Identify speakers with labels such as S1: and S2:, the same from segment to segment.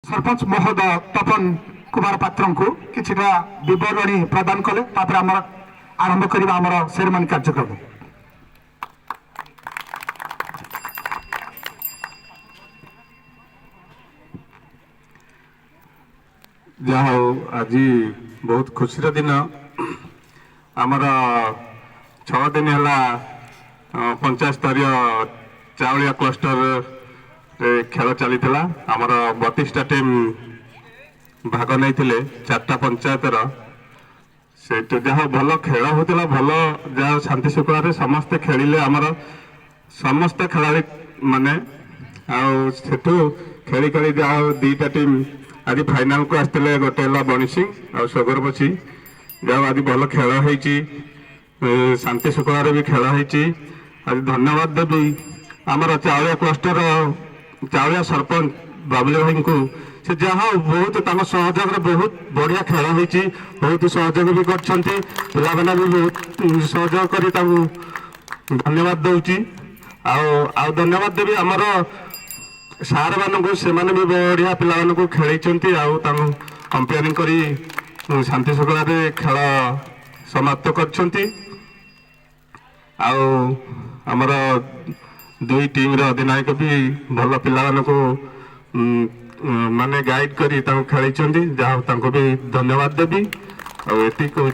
S1: सरपंच महोदय तपन कुमार पात्र को किछिटा विवरणी प्रदान कले आम आरंभ करवा आम सेरेमनी कार्यक्रम।
S2: जहा आज बहुत खुशी दिन आमर 6 दिन है पंचायत स्तरीय चावलिया क्लस्टर खेल चली आमर 32टा टीम भाग नहीं 4टा पंचायत से जहाँ भल खेल होता भल जहाँ शांति शृंखला समस्ते खेलिले आमर समस्त खेलाड़ी माने आठू खेली खेली जहाँ 2टा टीम आज फाइनाल को आसते गोटे है बणिसी आ सगरपछी जहाँ आज भल खेल होती शांति शृंखला भी खेल होती। आज धन्यवाद देवी आमर चावलिया क्लस्टर चावलिया सरपंच बाबुली भाई को से जहाँ बहुत सहयोग बहुत बढ़िया खेल होती बहुत सहयोग भी कर भी बहुत सहयोग कर धन्यवाद दूची आ धन्यवाद देवी आमर सार मानक से भी बढ़िया पिला खेल कंपेयरिंग कर शांति शृंखला खेल समाप्त कर आमर 2 टीम रे अधिनायक भी भल पिला माने गाइड करी खेल जहाँ भी धन्यवाद देवी आ कहूँ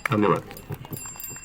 S2: धन्यवाद।